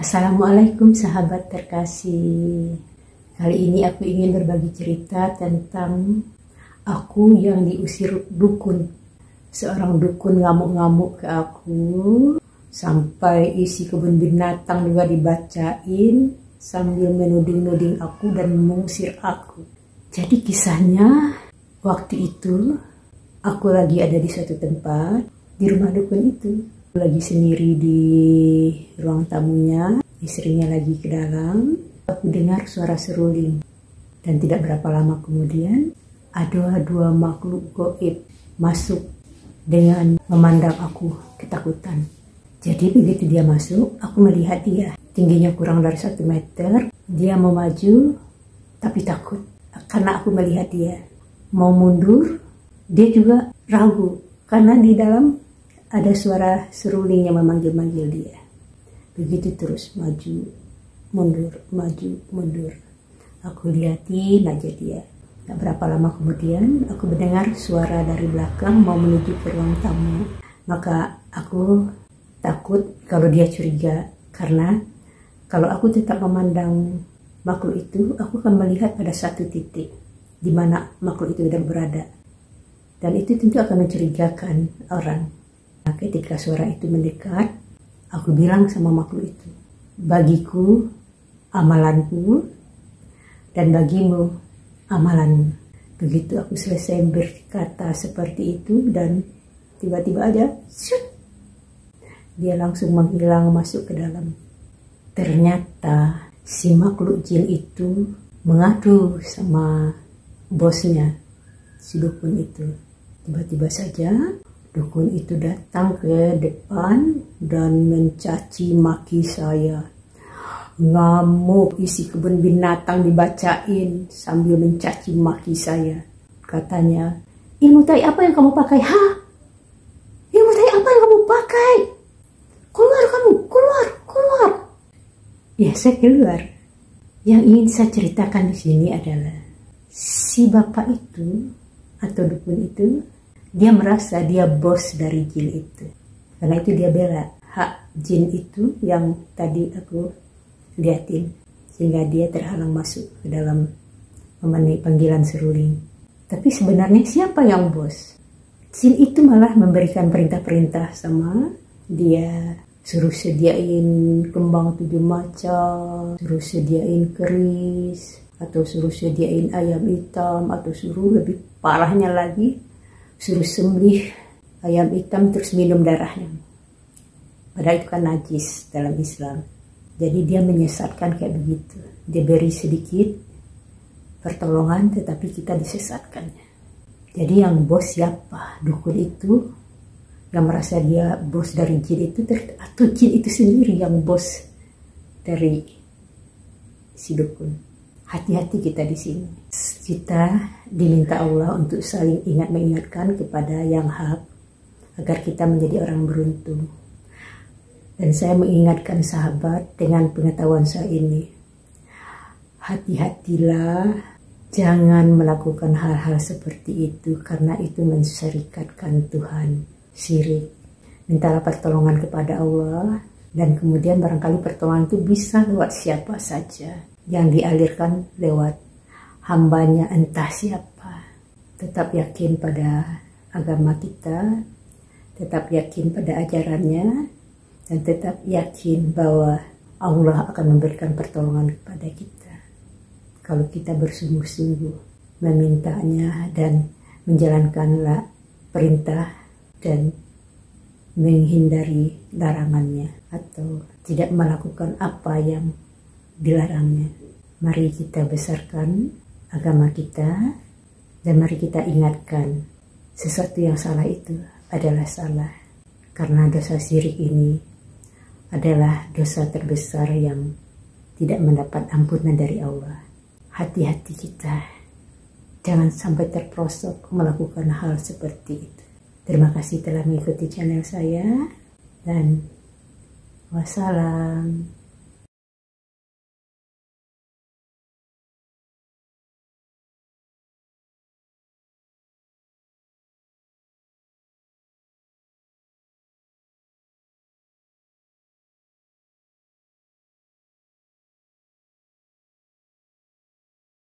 Assalamualaikum sahabat terkasih. Kali ini aku ingin berbagi cerita tentang aku yang diusir dukun. Seorang dukun ngamuk-ngamuk ke aku, sampai isi kebun binatang juga dibacain sambil menuding-nuding aku dan mengusir aku. Jadi kisahnya, waktu itu aku lagi ada di suatu tempat di rumah dukun itu. Lagi sendiri di ruang tamunya, istrinya lagi ke dalam. Aku dengar suara seruling, dan tidak berapa lama kemudian ada dua makhluk gaib masuk dengan memandang aku ketakutan. Jadi begitu dia masuk, aku melihat dia tingginya kurang dari 1 meter. Dia mau maju tapi takut karena aku melihat dia. Mau mundur, dia juga ragu karena di dalam ada suara seruling yang memanggil-manggil dia. Begitu terus, maju, mundur, maju, mundur. Aku liatin aja dia. Gak berapa lama kemudian, aku mendengar suara dari belakang mau menuju ke ruang tamu. Maka aku takut kalau dia curiga. Karena kalau aku tetap memandang makhluk itu, aku akan melihat pada satu titik di mana makhluk itu berada. Dan itu tentu akan mencurigakan orang. Nah, ketika suara itu mendekat, aku bilang sama makhluk itu, bagiku amalanku dan bagimu amalanmu. Begitu aku selesai berkata seperti itu dan tiba-tiba aja, syut, dia langsung menghilang masuk ke dalam. Ternyata si makhluk jin itu mengadu sama bosnya, si dukun itu. Tiba-tiba saja dukun itu datang ke depan dan mencaci maki saya. Ngamuk, isi kebun binatang dibacain sambil mencaci maki saya. Katanya, ilmu tai apa yang kamu pakai? Hah? Ilmu tai apa yang kamu pakai? Keluar kamu, keluar, keluar. Ya, saya keluar. Yang ingin saya ceritakan di sini adalah si bapak itu atau dukun itu, dia merasa dia bos dari jin itu. Karena itu dia bela hak jin itu yang tadi aku liatin. Sehingga dia terhalang masuk ke dalam memenuhi panggilan seruling. Tapi sebenarnya siapa yang bos? Jin itu malah memberikan perintah-perintah sama dia. Suruh sediain kembang 7 macam, suruh sediain keris, atau suruh sediain ayam hitam, atau suruh lebih parahnya lagi, suruh sembelih ayam hitam terus minum darahnya. Padahal itu kan najis dalam Islam. Jadi dia menyesatkan kayak begitu. Dia beri sedikit pertolongan tetapi kita disesatkannya. Jadi yang bos siapa? Dukun itu yang merasa dia bos dari jin itu, atau jin itu sendiri yang bos dari si dukun? Hati-hati kita di sini. Kita diminta Allah untuk saling ingat mengingatkan kepada yang hak agar kita menjadi orang beruntung. Dan saya mengingatkan sahabat dengan pengetahuan saya ini. Hati-hatilah, jangan melakukan hal-hal seperti itu karena itu mensyirikatkan Tuhan. Syirik. Mintalah pertolongan kepada Allah dan kemudian barangkali pertolongan itu bisa lewat siapa saja. Yang dialirkan lewat hambanya entah siapa. Tetap yakin pada agama kita, tetap yakin pada ajarannya, dan tetap yakin bahwa Allah akan memberikan pertolongan kepada kita. Kalau kita bersungguh-sungguh memintanya dan menjalankanlah perintah dan menghindari larangannya atau tidak melakukan apa yang dilarangnya. Mari kita besarkan agama kita dan mari kita ingatkan sesuatu yang salah itu adalah salah. Karena dosa syirik ini adalah dosa terbesar yang tidak mendapat ampunan dari Allah. Hati-hati kita, jangan sampai terperosok melakukan hal seperti itu. Terima kasih telah mengikuti channel saya dan wassalam.